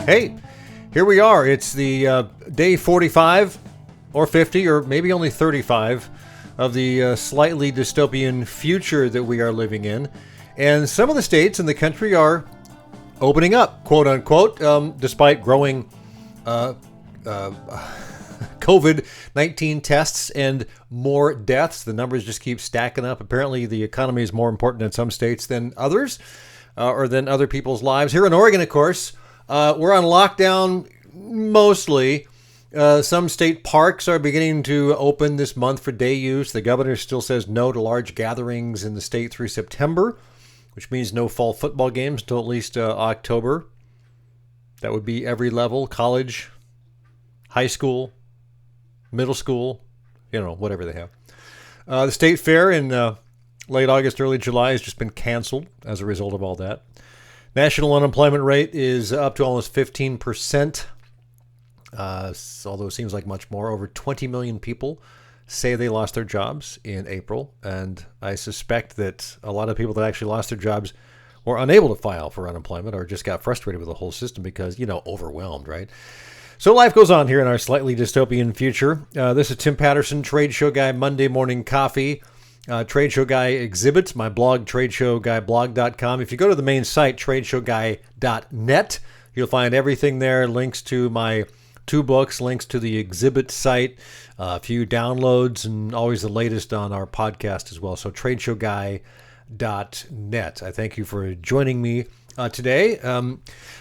Hey, here we are. It's the day 45 or 50 or maybe only 35 of the slightly dystopian future that we are living in. And some of the states in the country are opening up, quote unquote, despite growing COVID-19 tests and more deaths. The numbers just keep stacking up. Apparently, the economy is more important in some states than others, or than other people's lives. Here in Oregon, of course, we're on lockdown mostly. Some state parks are beginning to open this month for day use. The governor still says no to large gatherings in the state through September, which means no fall football games until at least October. That would be every level: college, high school, middle school, whatever they have. The state fair in late August, early July has just been canceled as a result of all that. National unemployment rate is up to almost 15%, although it seems like much more. Over 20 million people say they lost their jobs in April, and I suspect that a lot of people that actually lost their jobs were unable to file for unemployment or just got frustrated with the whole system because, overwhelmed, right? So life goes on here in our slightly dystopian future. This is Tim Patterson, Trade Show Guy, Monday Morning Coffee. Trade Show Guy exhibits, my blog, TradeshowGuyblog.com. If you go to the main site, TradeshowGuy.net, you'll find everything there, links to my 2 books, links to the exhibit site, a few downloads, and always the latest on our podcast as well. So TradeshowGuy.net. I thank you for joining me today.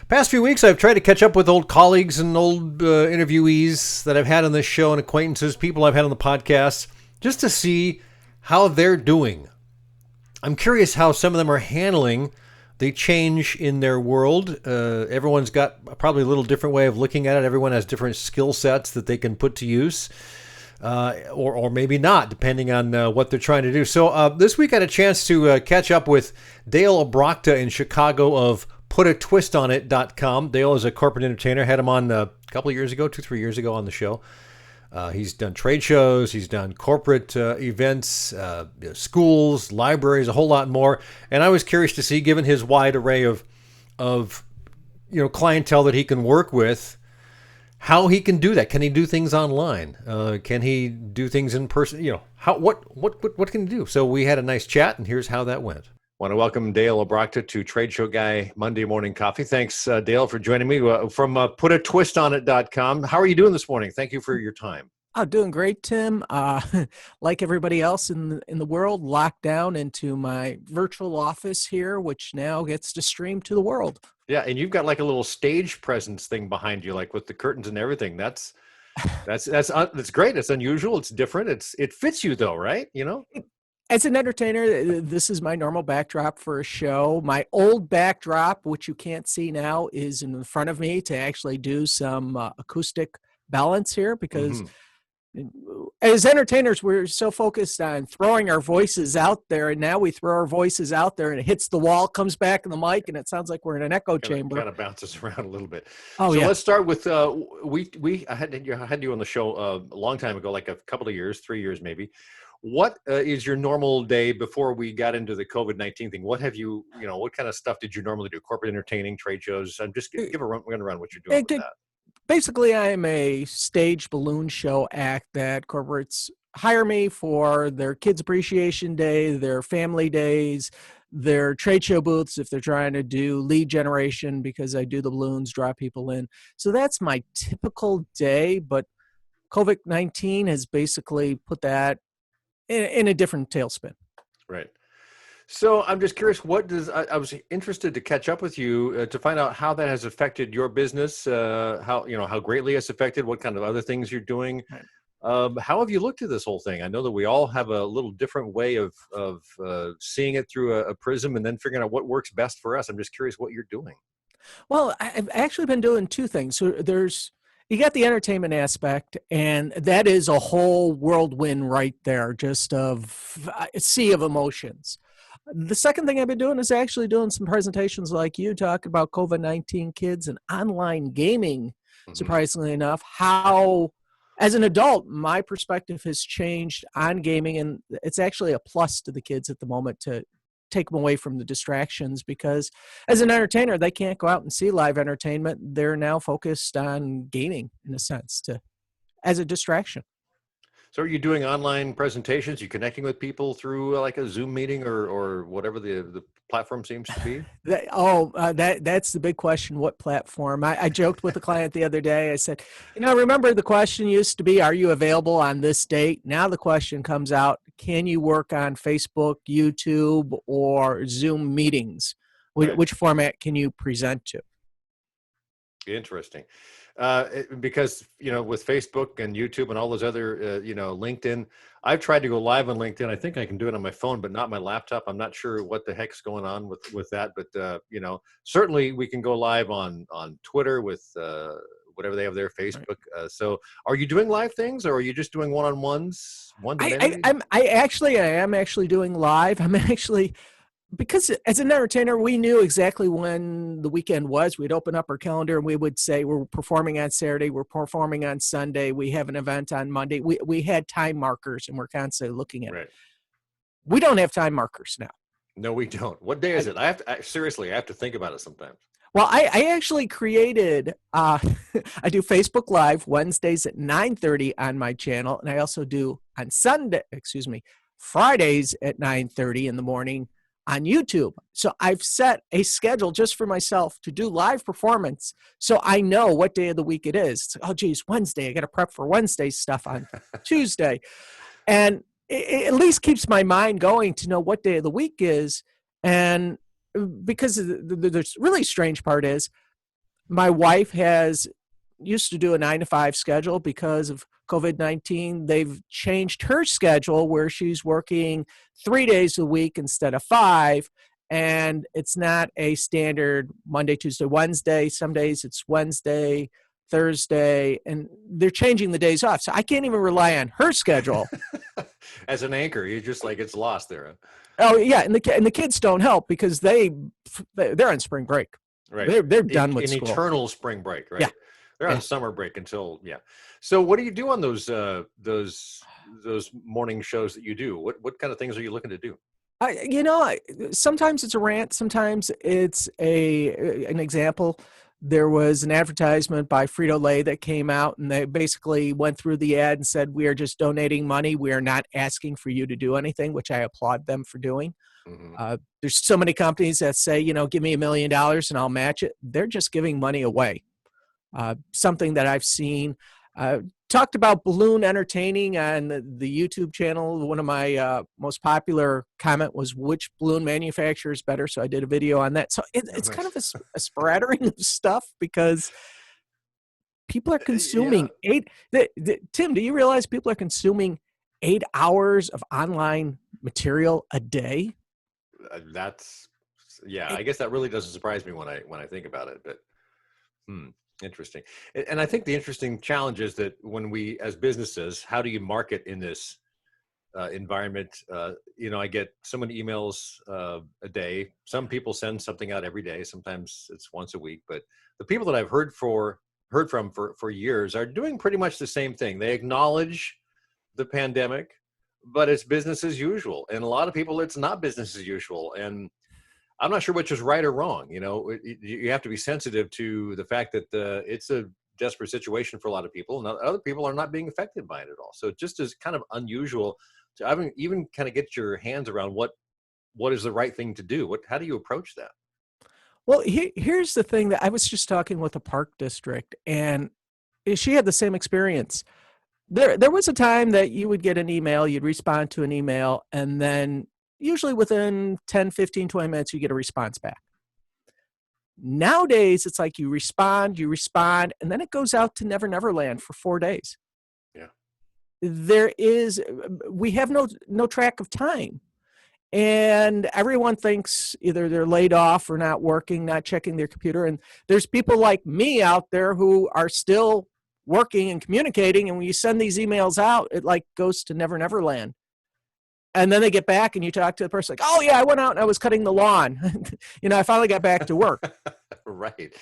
Past few weeks, I've tried to catch up with old colleagues and old interviewees that I've had on this show and acquaintances, people I've had on the podcast, just to see how they're doing. I'm curious how some of them are handling the change in their world. Everyone's got probably a little different way of looking at it. Everyone has different skill sets that they can put to use, or maybe not, depending on what they're trying to do. So this week I had a chance to catch up with Dale Obrochta in Chicago of PutATwistOnIt.com. Dale is a corporate entertainer. Had him on a couple of years ago, 2-3 years ago on the show. He's done trade shows, he's done corporate events, schools, libraries, a whole lot more. And I was curious to see, given his wide array of clientele that he can work with, how he can do that. Can he do things online? Can he do things in person? What can he do? So we had a nice chat, and here's how that went. I want to welcome Dale Obrochta to Trade Show Guy Monday Morning Coffee. Thanks, Dale, for joining me from PutATwistOnIt.com. How are you doing this morning? Thank you for your time. Oh, doing great, Tim. Like everybody else in the world, locked down into my virtual office here, which now gets to stream to the world. Yeah, and you've got like a little stage presence thing behind you, like with the curtains and everything. That's great. It's unusual. It's different. It fits you though, right? As an entertainer, this is my normal backdrop for a show. My old backdrop, which you can't see now, is in front of me to actually do some acoustic balance here because as entertainers, we're so focused on throwing our voices out there, and now we throw our voices out there and it hits the wall, comes back in the mic, and it sounds like we're in an echo chamber. Kind of bounces around a little bit. Oh, so yeah. Let's start with, I had you on the show a long time ago, like a couple of years, 3 years maybe. What is your normal day before we got into the COVID-19 thing? What have you, what kind of stuff did you normally do? Corporate entertaining, trade shows? I'm just give a run around what you're doing with that. Basically, I am a stage balloon show act that corporates hire me for their kids' appreciation day, their family days, their trade show booths if they're trying to do lead generation because I do the balloons, draw people in. So that's my typical day, but COVID-19 has basically put that in a different tailspin. Right. So I'm just curious, I was interested to catch up with you to find out how that has affected your business, how greatly it's affected, what kind of other things you're doing. Right. How have you looked at this whole thing? I know that we all have a little different way of seeing it through a prism and then figuring out what works best for us. I'm just curious what you're doing. Well, I've actually been doing 2 things. So you got the entertainment aspect, and that is a whole whirlwind right there, just of a sea of emotions. The second thing I've been doing is actually doing some presentations like you talk about COVID-19 kids and online gaming, surprisingly enough, how, as an adult, my perspective has changed on gaming, and it's actually a plus to the kids at the moment to take them away from the distractions, because as an entertainer, they can't go out and see live entertainment. They're now focused on gaming, in a sense, as a distraction. So are you doing online presentations? You connecting with people through like a Zoom meeting or whatever the platform seems to be? That's the big question. What platform? I joked with a client the other day. I said, remember the question used to be, are you available on this date? Now the question comes out, can you work on Facebook, YouTube, or Zoom meetings? Right. Which format can you present to? Interesting. Because, with Facebook and YouTube and all those other, LinkedIn, I've tried to go live on LinkedIn. I think I can do it on my phone, but not my laptop. I'm not sure what the heck's going on with that. But, certainly we can go live on Twitter with whatever they have there, Facebook. So are you doing live things, or are you just doing one-on-ones, one-to-many? I am actually doing live. I'm actually... Because as an entertainer, we knew exactly when the weekend was. We'd open up our calendar and we would say, we're performing on Saturday, we're performing on Sunday, we have an event on Monday. We had time markers, and we're constantly looking at it. We don't have time markers now. No, we don't. What day is it? Seriously, I have to think about it sometimes. Well, I actually created, I do Facebook Live Wednesdays at 9:30 on my channel, and I also do on Fridays at 9:30 in the morning on YouTube. So I've set a schedule just for myself to do live performance, so I know what day of the week it is. It's like, oh geez, Wednesday, I got to prep for Wednesday stuff on Tuesday. And it at least keeps my mind going to know what day of the week is. And because the really strange part is, my wife used to do a 9-to-5 schedule. Because of COVID-19, they've changed her schedule where she's working 3 days a week instead of 5. And it's not a standard Monday, Tuesday, Wednesday. Some days it's Wednesday, Thursday, and they're changing the days off. So I can't even rely on her schedule. As an anchor, you're just like, it's lost there. Oh yeah, and the kids don't help because they're on spring break. Right. They're done with school. An eternal spring break, right? Yeah. They're on summer break until, So what do you do on those morning shows that you do? What kind of things are you looking to do? Sometimes it's a rant. Sometimes it's an example. There was an advertisement by Frito-Lay that came out, and they basically went through the ad and said, we are just donating money. We are not asking for you to do anything, which I applaud them for doing. Mm-hmm. There's so many companies that say, give me $1 million and I'll match it. They're just giving money away. Something that I've seen. Talked about balloon entertaining on the YouTube channel. One of my most popular comment was, which balloon manufacturer is better? So I did a video on that. So it's kind of a splattering of stuff, because people are consuming Tim, do you realize people are consuming 8 hours of online material a day? I guess that really doesn't surprise me when I think about it, but interesting. And I think the interesting challenge is that when we, as businesses, how do you market in this environment? I get so many emails a day. Some people send something out every day. Sometimes it's once a week. But the people that I've heard from for years are doing pretty much the same thing. They acknowledge the pandemic, but it's business as usual. And a lot of people, it's not business as usual. And I'm not sure which is right or wrong. You have to be sensitive to the fact that it's a desperate situation for a lot of people, and other people are not being affected by it at all. So it just is kind of unusual to even kind of get your hands around what is the right thing to do. How do you approach that? Well, here's the thing that I was just talking with a park district, and she had the same experience. There was a time that you would get an email, you'd respond to an email, and then usually within 10, 15, 20 minutes, you get a response back. Nowadays, it's like you respond, and then it goes out to Never Never Land for 4 days. Yeah. We have no track of time. And everyone thinks either they're laid off or not working, not checking their computer. And there's people like me out there who are still working and communicating. And when you send these emails out, it like goes to Never Never Land. And then they get back and you talk to the person like, oh yeah, I went out and I was cutting the lawn. I finally got back to work. Right.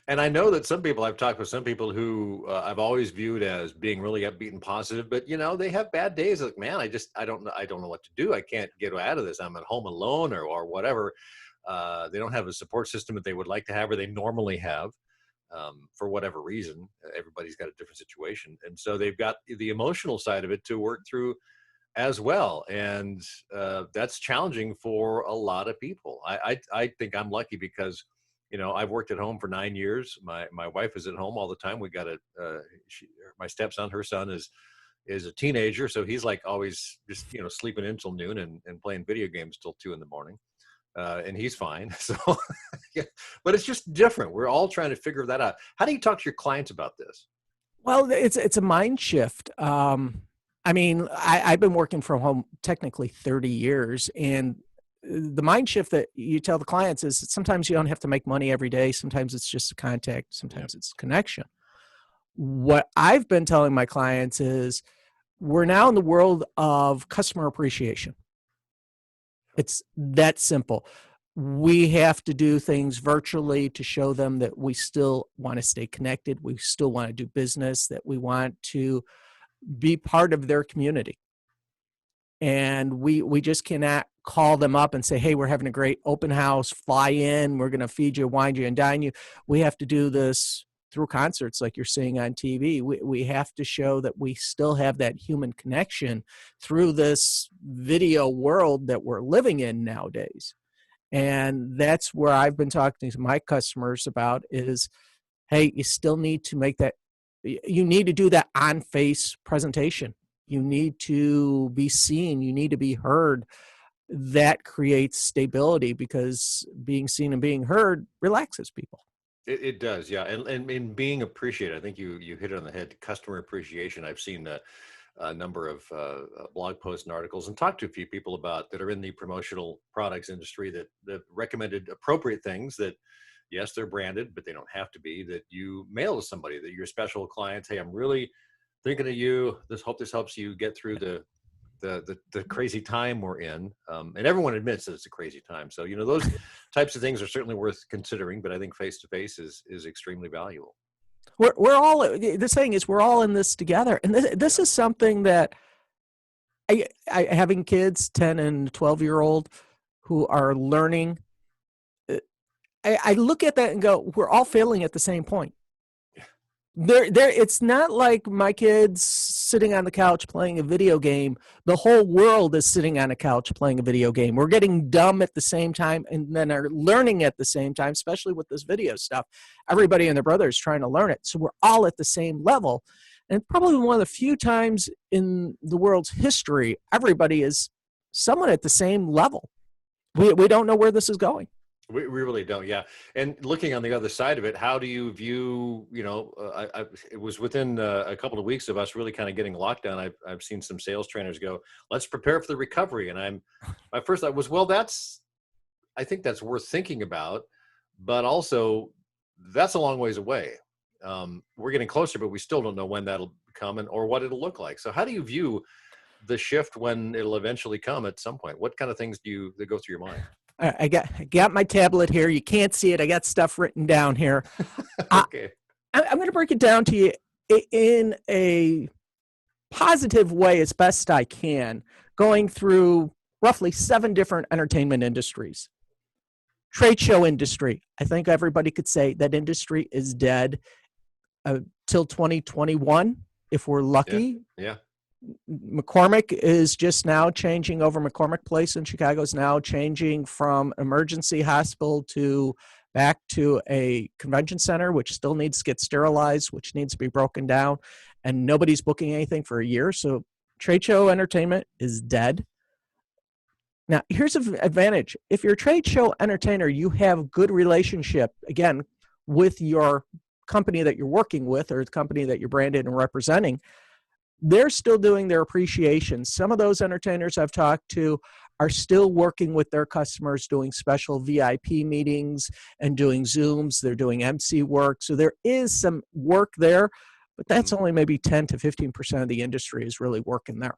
And I know that I've talked with some people who I've always viewed as being really upbeat and positive, but they have bad days. Like, man, I don't know what to do. I can't get out of this. I'm at home alone or whatever. They don't have a support system that they would like to have or they normally have. For whatever reason, everybody's got a different situation. And so they've got the emotional side of it to work through as well. And that's challenging for a lot of people. I think I'm lucky because, I've worked at home for 9 years. My wife is at home all the time. We got my stepson, her son is a teenager. So he's like always just, sleeping in till noon and playing video games till 2 a.m. And he's fine. So, yeah, but it's just different. We're all trying to figure that out. How do you talk to your clients about this? Well, it's a mind shift. I mean, I've been working from home technically 30 years, and the mind shift that you tell the clients is that sometimes you don't have to make money every day. Sometimes it's just a contact. Sometimes it's connection. What I've been telling my clients is we're now in the world of customer appreciation. It's that simple. We have to do things virtually to show them that we still want to stay connected. We still want to do business, that we want to be part of their community. And we just cannot call them up and say, hey, we're having a great open house, fly in, we're going to feed you, wine you, and dine you. We have to do this through concerts like you're seeing on TV. We have to show that we still have that human connection through this video world that we're living in nowadays. And that's where I've been talking to my customers about is, hey, you still need to make that, you need to do that on-face presentation. You need to be seen. You need to be heard. That creates stability because being seen and being heard relaxes people. It does, yeah. And being appreciated, I think you hit it on the head. Customer appreciation. I've seen a number of blog posts and articles and talked to a few people about that are in the promotional products industry that recommended appropriate things that, yes, they're branded, but they don't have to be, that you mail to somebody, that your special clients, hey, I'm really thinking of you. Hope this helps you get through the crazy time we're in. And everyone admits that it's a crazy time. So, those types of things are certainly worth considering, but I think face-to-face is extremely valuable. We're all, the saying is we're all in this together. And this is something that I having kids, 10 and 12-year-old who are learning, I look at that and go, we're all failing at the same point. It's not like my kids sitting on the couch playing a video game. The whole world is sitting on a couch playing a video game. We're getting dumb at the same time and then are learning at the same time, especially with this video stuff. Everybody and their brother is trying to learn it. So we're all at the same level. And probably one of the few times in the world's history, everybody is somewhat at the same level. We don't know where this is going. We really don't, yeah. And looking on the other side of it, how do you view, it was within a couple of weeks of us really kind of getting locked down. I've seen some sales trainers go, let's prepare for the recovery. And my first thought was, well, I think that's worth thinking about, but also that's a long ways away. We're getting closer, but we still don't know when that'll come or what it'll look like. So how do you view the shift when it'll eventually come at some point? What kind of things that go through your mind? I got my tablet here. You can't see it. I got stuff written down here. Okay. I'm going to break it down to you in a positive way as best I can, going through roughly 7 different entertainment industries. Trade show industry. I think everybody could say that industry is dead till 2021, if we're lucky. Yeah. McCormick is just now changing over. McCormick Place in Chicago is now changing from emergency hospital back to a convention center, which still needs to get sterilized, which needs to be broken down, and nobody's booking anything for a year. So trade show entertainment is dead. Now, here's an advantage. If you're a trade show entertainer, you have good relationship, again, with your company that you're working with or the company that you're branded and representing. They're still doing their appreciation. Some of those entertainers I've talked to are still working with their customers, doing special VIP meetings and doing Zooms. They're doing MC work. So there is some work there, but that's only maybe 10 to 15% of the industry is really working there.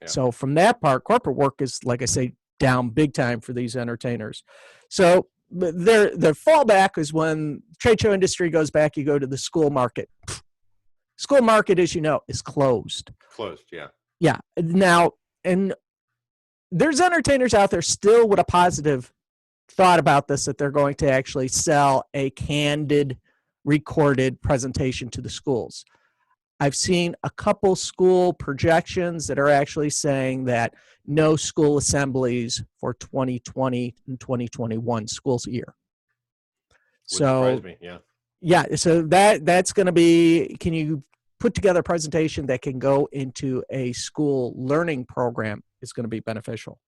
Yeah. So from that part, corporate work is, like I say, down big time for these entertainers. So their fallback is when trade show industry goes back, you go to the school market. School market, as you know, is closed. Closed, yeah. Yeah. Now, and there's entertainers out there still with a positive thought about this, that they're going to actually sell a candid, recorded presentation to the schools. I've seen a couple school projections that are actually saying that no school assemblies for 2020 and 2021 schools year. Would surprise me, yeah. Yeah, so that's going to be, can you put together a presentation that can go into a school learning program is going to be beneficial.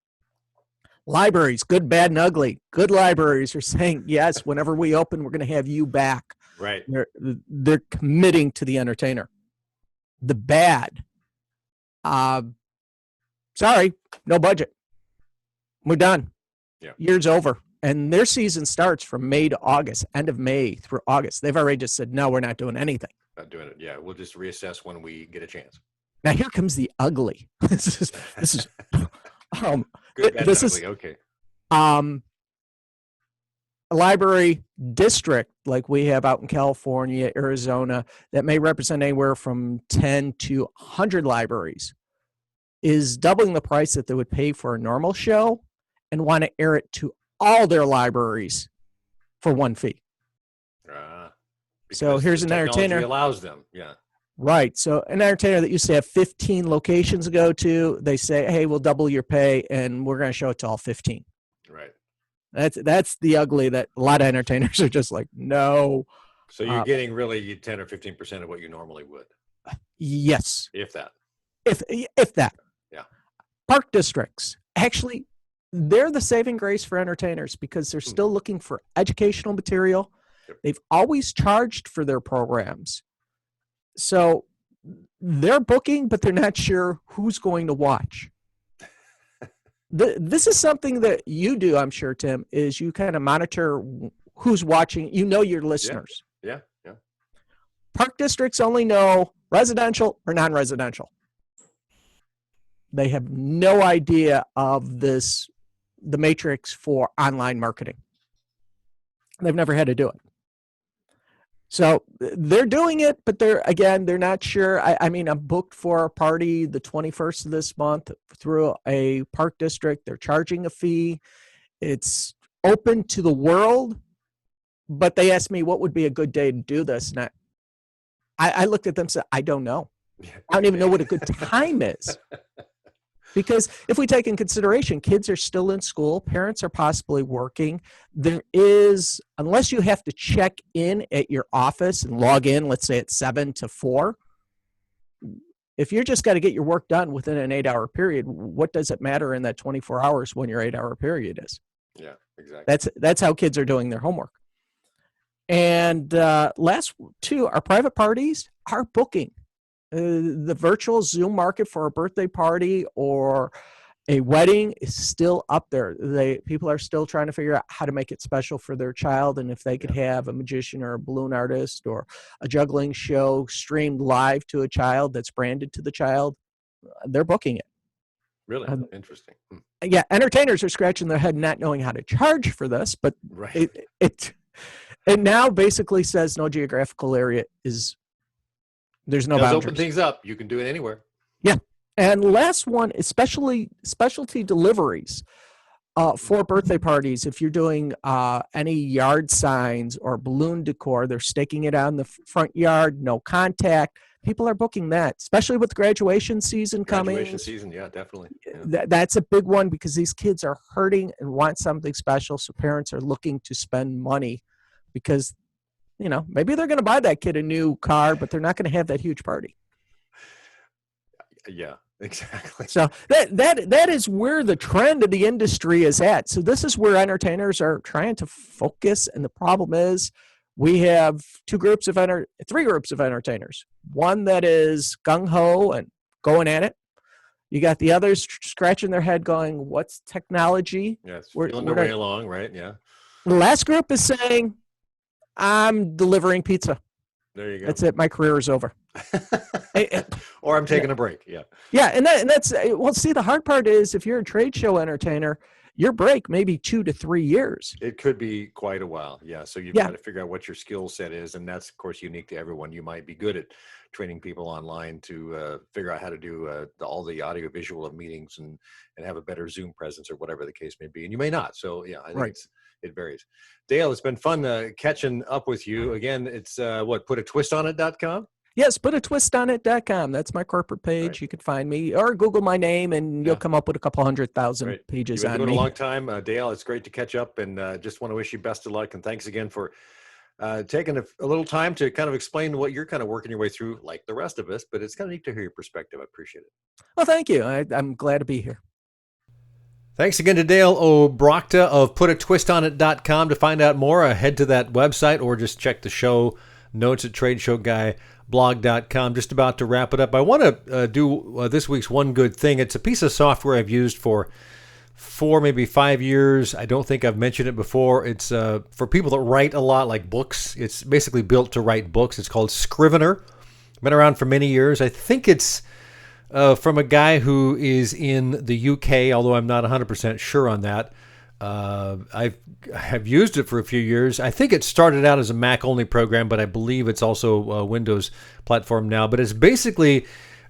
Libraries, good, bad, and ugly. Good libraries are saying, yes, whenever we open, we're going to have you back. Right. They're committing to the entertainer. The bad, sorry, no budget. We're done. Yeah. Year's over. And their season starts from May to August, end of May through August. They've already just said, no, we're not doing anything. Not doing it. Yeah. We'll just reassess when we get a chance. Now here comes the ugly. this is good, bad, this and is ugly. Okay. A library district like we have out in California, Arizona, that may represent anywhere from 10 to 100 libraries, is doubling the price that they would pay for a normal show and want to air it to all their libraries for one fee. So here's an entertainer. Allows them, yeah. Right. So an entertainer that used to have 15 locations to go to, they say, hey, we'll double your pay and we're going to show it to all 15. Right. That's the ugly that a lot of entertainers are just like, no. So you're getting really 10 or 15% of what you normally would. Yes. If that. If that. Yeah. Park districts, actually, they're the saving grace for entertainers because they're still looking for educational material. Yep. They've always charged for their programs. So they're booking, but they're not sure who's going to watch. This is something that you do, I'm sure, Tim, is you kind of monitor who's watching. You know your listeners. Yeah. Park districts only know residential or non-residential. They have no idea of the matrix for online marketing. They've never had to do it. So they're doing it, but they're not sure. I mean, I'm booked for a party the 21st of this month through a park district. They're charging a fee. It's open to the world, but they asked me what would be a good day to do this. And I looked at them and said, I don't know. I don't even know what a good time is. Because if we take in consideration, kids are still in school, parents are possibly working. There is, unless you have to check in at your office and log in, let's say at 7 to 4, if you're just got to get your work done within an 8-hour period, what does it matter in that 24 hours when your 8-hour period is? Yeah, exactly. That's how kids are doing their homework. And last two, our private parties are booking. The virtual Zoom market for a birthday party or a wedding is still up there. People are still trying to figure out how to make it special for their child, and if they could have a magician or a balloon artist or a juggling show streamed live to a child that's branded to the child, they're booking it. Really? Interesting. Yeah, entertainers are scratching their head not knowing how to charge for this, but right. it now basically says no geographical area is. There's no boundaries. Open things up. You can do it anywhere. Yeah. And last one, especially specialty deliveries for birthday parties. If you're doing any yard signs or balloon decor, they're staking it on the front yard, no contact. People are booking that, especially with graduation season coming. Graduation season, yeah, definitely. Yeah. That's a big one because these kids are hurting and want something special. So parents are looking to spend money because maybe they're going to buy that kid a new car, but they're not going to have that huge party. Yeah, exactly. So that is where the trend of the industry is at. So this is where entertainers are trying to focus. And the problem is we have three groups of entertainers. One that is gung-ho and going at it. You got the others scratching their head going, what's technology? Yes, feeling their way along, right? Yeah. The last group is saying, I'm delivering pizza. There you go. That's it. My career is over. Or I'm taking a break. Yeah. Yeah. And that's, well, see, the hard part is if you're a trade show entertainer, your break may be 2 to 3 years. It could be quite a while. Yeah. So you've Yeah. got to figure out what your skill set is. And that's, of course, unique to everyone. You might be good at training people online to figure out how to do all the audio visual of meetings and have a better Zoom presence or whatever the case may be. And you may not. So, yeah, I think it varies. Dale, it's been fun catching up with you. Again, it's putatwistonit.com? Yes, putatwistonit.com. That's my corporate page. Right. You can find me or Google my name and you'll come up with a couple 100,000 pages on me. You've been doing a long time, Dale. It's great to catch up and just want to wish you best of luck. And thanks again for taking a little time to kind of explain what you're kind of working your way through like the rest of us. But it's kind of neat to hear your perspective. I appreciate it. Well, thank you. I'm glad to be here. Thanks again to Dale Obrochta of putatwistonit.com. To find out more, head to that website or just check the show notes at TradeshowGuy.blog.com. Just about to wrap it up. I want to do this week's one good thing. It's a piece of software I've used for 4, maybe 5 years. I don't think I've mentioned it before. It's for people that write a lot, like books. It's basically built to write books. It's called Scrivener. Been around for many years. I think it's from a guy who is in the UK, although I'm not 100% sure on that. I have used it for a few years. I think it started out as a Mac-only program, but I believe it's also a Windows platform now. But it's basically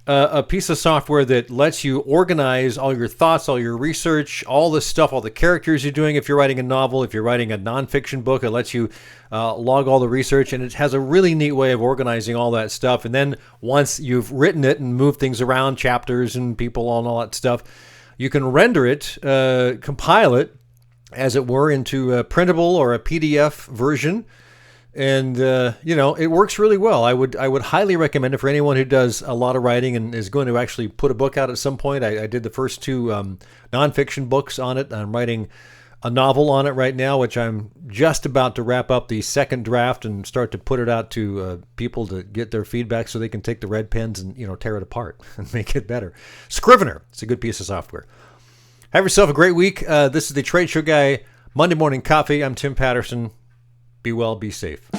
a piece of software that lets you organize all your thoughts, all your research, all the stuff, all the characters you're doing. If you're writing a novel, if you're writing a nonfiction book, it lets you log all the research. And it has a really neat way of organizing all that stuff. And then once you've written it and moved things around, chapters and people and all that stuff, you can render it, compile it, as it were, into a printable or a PDF version. And, it works really well. I would highly recommend it for anyone who does a lot of writing and is going to actually put a book out at some point. I did the first 2 nonfiction books on it. I'm writing a novel on it right now, which I'm just about to wrap up the second draft and start to put it out to people to get their feedback so they can take the red pens and, tear it apart and make it better. Scrivener. It's a good piece of software. Have yourself a great week. This is the Trade Show Guy Monday Morning Coffee. I'm Tim Patterson. Be well, be safe.